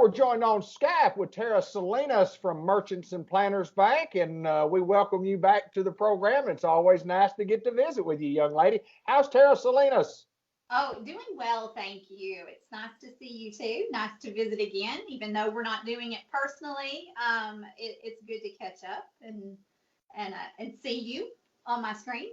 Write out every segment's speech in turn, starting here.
we're joined on Skype with Tara Salinas from Merchants and Planners Bank, and we welcome you back to the program. It's always nice to get to visit with you, young lady. How's Tara Salinas? Oh, doing well, thank you. It's nice to see you too. Nice to visit again, even though we're not doing it personally. It's good to catch up and see you on my screen.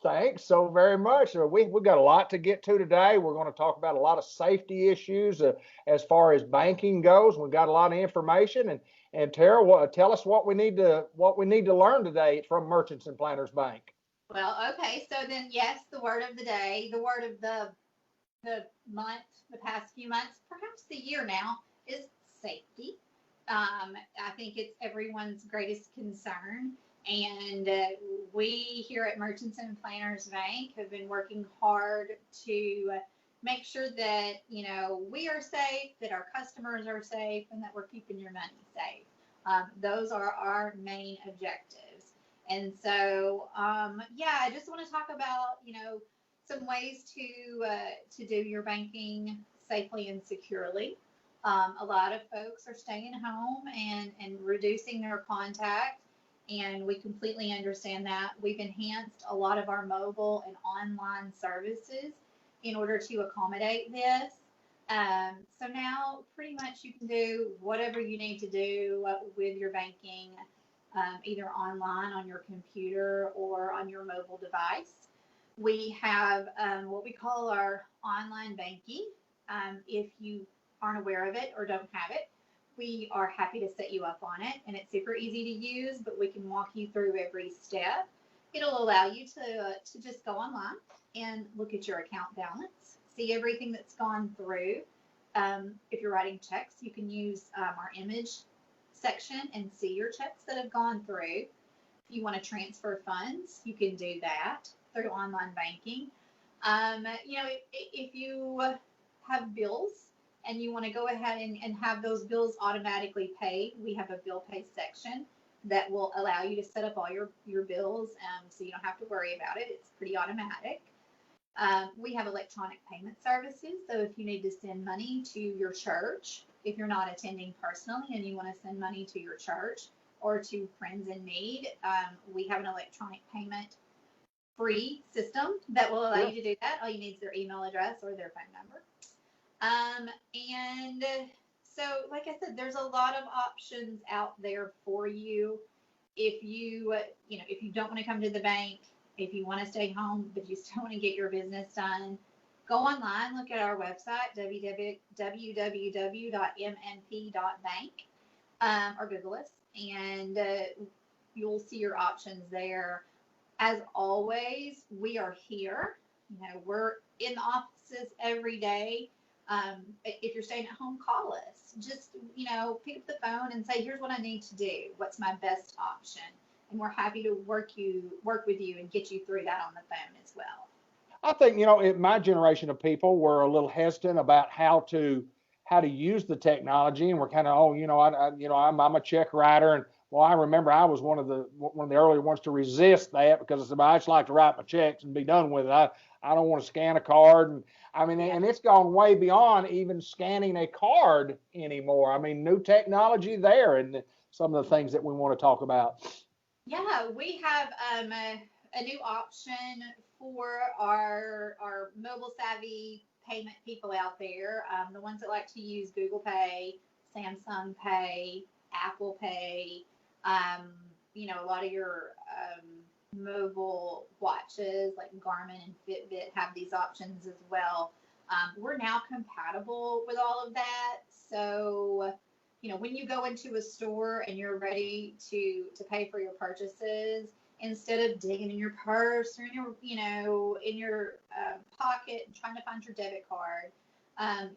Thanks so very much. We've got a lot to get to today. We're going to talk about a lot of safety issues as far as banking goes. We've got a lot of information, and Tara, tell us what we need to learn today from Merchants and Planners Bank. Well, okay. So then, yes, the word of the day, the word of the month, the past few months, perhaps the year now, is safety. I think it's everyone's greatest concern. And we here at Merchants and Planners Bank have been working hard to make sure that, we are safe, that our customers are safe, and that we're keeping your money safe. Those are our main objectives. And so, yeah, I just want to talk about, some ways to do your banking safely and securely. A lot of folks are staying home and reducing their contact, and we completely understand that. We've enhanced a lot of our mobile and online services in order to accommodate this. So now, pretty much, you can do whatever you need to do with your banking, either online on your computer or on your mobile device. We have what we call our online banking. If you aren't aware of it or don't have it, we are happy to set you up on it, and it's super easy to use, but we can walk you through every step. It'll allow you to just go online and look at your account balance, see everything that's gone through. If you're writing checks, you can use our image section and see your checks that have gone through. If you want to transfer funds, you can do that through online banking. If you have bills and you want to go ahead and have those bills automatically paid, we have a bill pay section that will allow you to set up all your bills, so you don't have to worry about it. It's pretty automatic. We have electronic payment services. So if you need to send money to your church, if you're not attending personally and you want to send money to your church or to friends in need, we have an electronic payment free system that will allow Sure. you to do that. All you need is their email address or their phone number. And so, like I said, there's a lot of options out there for you. If if you don't want to come to the bank, if you want to stay home, but you still want to get your business done, go online, look at our website, www.mnp.bank, or Google us, and you'll see your options there. As always, we are here. We're in the offices every day. If you're staying at home, call us. Just, pick up the phone and say, here's what I need to do. What's my best option? And we're happy to work with you and get you through that on the phone as well. I think my generation of people were a little hesitant about how to use the technology, and we're kind of, I'm a check writer, and well, I remember I was one of the earlier ones to resist that because I said, well, I just like to write my checks and be done with it. I don't want to scan a card, and I mean, Yeah. and it's gone way beyond even scanning a card anymore. I mean, new technology there, and some of the things that we want to talk about. Yeah, we have a new option for our mobile savvy payment people out there, the ones that like to use Google Pay, Samsung Pay, Apple Pay, a lot of your mobile watches like Garmin and Fitbit have these options as well. We're now compatible with all of that. So, when you go into a store and you're ready to pay for your purchases, instead of digging in your purse or in your pocket and trying to find your debit card,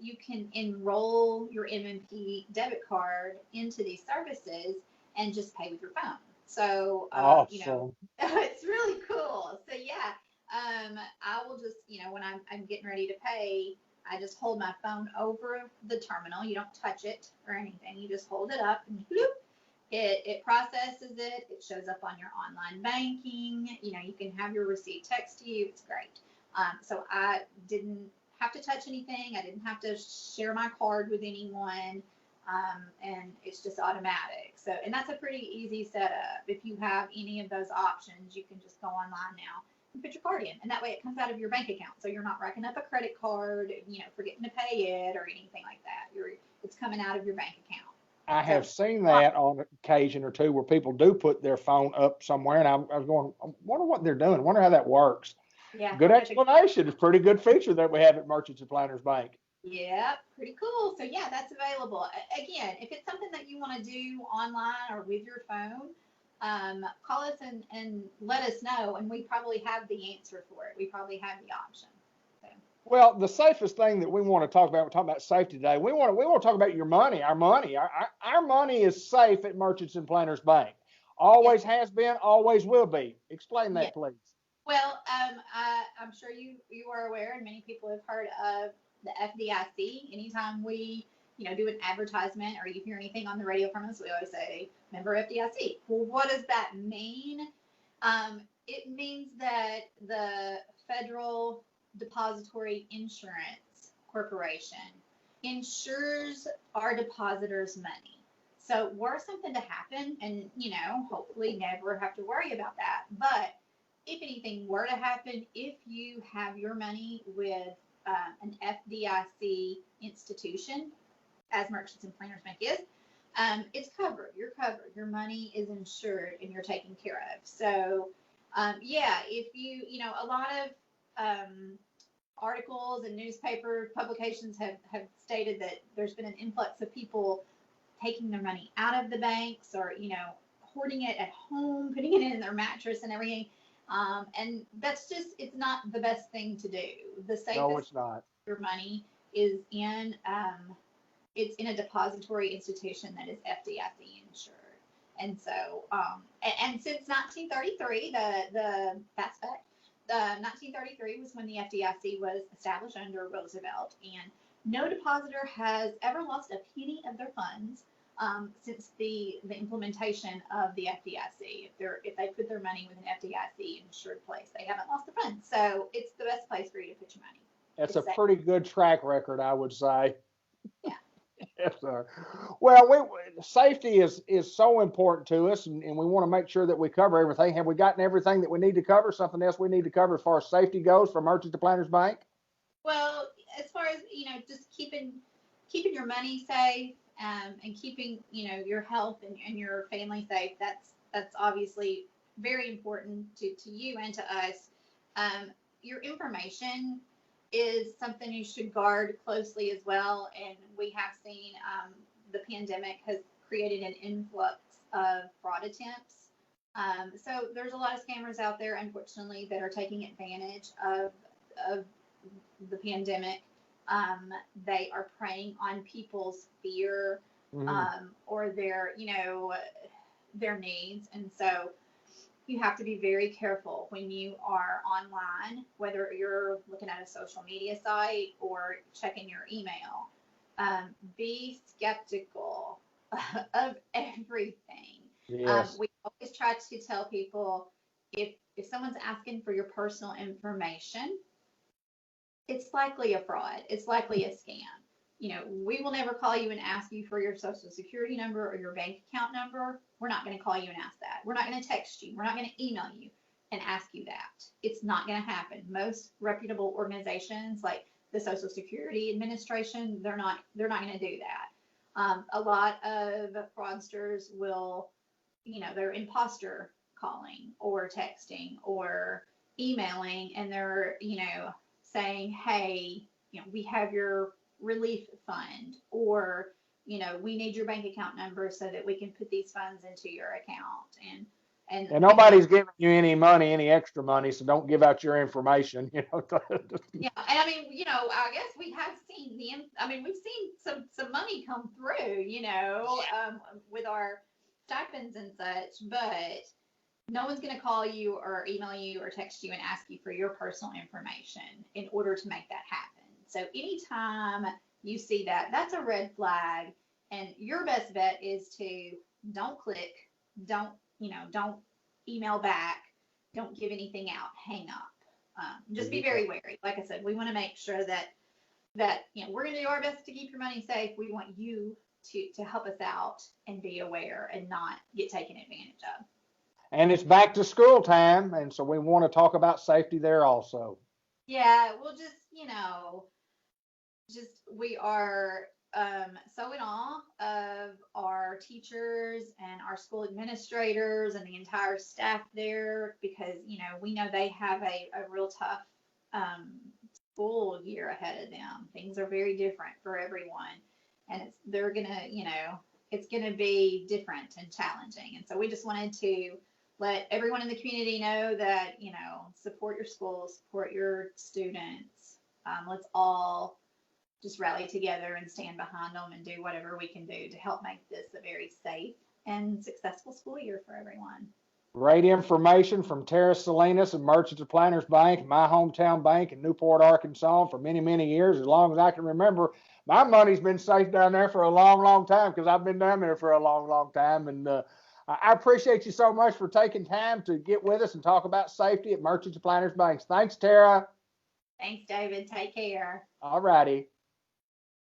you can enroll your MMP debit card into these services and just pay with your phone. So, Awesome. it's really cool. So yeah, I will just, when I'm getting ready to pay, I just hold my phone over the terminal. You don't touch it or anything. You just hold it up and bloop, it processes it. It shows up on your online banking. You can have your receipt text to you. It's great. So I didn't have to touch anything. I didn't have to share my card with anyone. and it's just automatic. So, and that's a pretty easy setup. If you have any of those options, you can just go online now and put your card in, and that way it comes out of your bank account. So you're not racking up a credit card, forgetting to pay it or anything like that. It's coming out of your bank account. I have seen that on occasion or two where people do put their phone up somewhere, and I was going, I wonder what they're doing. I wonder how that works. Yeah. Good explanation. It's a pretty good feature that we have at Merchants and Planners Bank. Yeah, pretty cool. So yeah, that's available. Again, if it's something that you want to do online or with your phone, call us and let us know, and we probably have the answer for it. We probably have the option. So. Well, the safest thing that we want to talk about, we're talking about safety today. We want to talk about your money, our money. Our money is safe at Merchants and Planners Bank. Always has been, always will be. Explain that, please. Well, I'm sure you are aware, and many people have heard of the FDIC. Anytime we do an advertisement or you hear anything on the radio from us, we always say member FDIC. Well, what does that mean? It means that the Federal Depository Insurance Corporation insures our depositors' money. So were something to happen, and hopefully never have to worry about that, but if anything were to happen, if you have your money with an FDIC institution, as Merchants and Planners Bank is, it's covered. You're covered. Your money is insured and you're taken care of. So, if a lot of articles and newspaper publications have stated that there's been an influx of people taking their money out of the banks or, hoarding it at home, putting it in their mattress and everything. And that's it's not the best thing to do. The safest no, it's not. Your money is in, it's in a depository institution that is FDIC insured. And so, and since 1933, the fast fact, 1933 was when the FDIC was established under Roosevelt, and no depositor has ever lost a penny of their funds since the implementation of the FDIC. If they put their money with an FDIC insured place, they haven't lost the funds. So it's the best place for you to put your money. That's a pretty good track record, I would say. Yeah. Yes, sir. Well, safety is so important to us, and we want to make sure that we cover everything. Have we gotten everything that we need to cover? Something else we need to cover as far as safety goes for Merchants and Planners Bank? Well, as far as just keeping your money safe, and keeping your health and your family safe, that's obviously very important to you and to us. Your information is something you should guard closely as well, and we have seen the pandemic has created an influx of fraud attempts. So there's a lot of scammers out there, unfortunately, that are taking advantage of the pandemic. They are preying on people's fear, or their needs. And so you have to be very careful when you are online, whether you're looking at a social media site or checking your email. Be skeptical of everything. Yes. We always try to tell people if someone's asking for your personal information, it's likely a fraud. It's likely a scam. We will never call you and ask you for your social security number or your bank account number. We're not going to call you and ask that. We're not going to text you. We're not going to email you and ask you that. It's not going to happen. Most reputable organizations like the Social Security Administration, they're not going to do that. A lot of fraudsters will, they're imposter calling or texting or emailing, and they're, saying, hey, we have your relief fund, or, we need your bank account number so that we can put these funds into your account. And nobody's giving you any money, any extra money, so don't give out your information. Yeah, and I mean, I guess we have seen we've seen some money come through, with our stipends and such, but no one's going to call you or email you or text you and ask you for your personal information in order to make that happen. So anytime you see that, that's a red flag, and your best bet is to don't click, don't email back, don't give anything out, hang up. Just be very wary. Like I said, we want to make sure that we're going to do our best to keep your money safe. We want you to help us out and be aware and not get taken advantage of. And it's back to school time, and so we want to talk about safety there also. Yeah, we'll just, just we are so in awe of our teachers and our school administrators and the entire staff there because, we know they have a real tough school year ahead of them. Things are very different for everyone. And they're going to, it's going to be different and challenging. And so we just wanted to let everyone in the community know that, support your schools, support your students. Let's all just rally together and stand behind them and do whatever we can do to help make this a very safe and successful school year for everyone. Great information from Tara Salinas of Merchants of Planters Bank, my hometown bank in Newport, Arkansas, for many, many years, as long as I can remember. My money's been safe down there for a long, long time because I've been down there for a long, long time. And I appreciate you so much for taking time to get with us and talk about safety at Merchants of Planters Banks. Thanks, Tara. Thanks, David. Take care. All righty.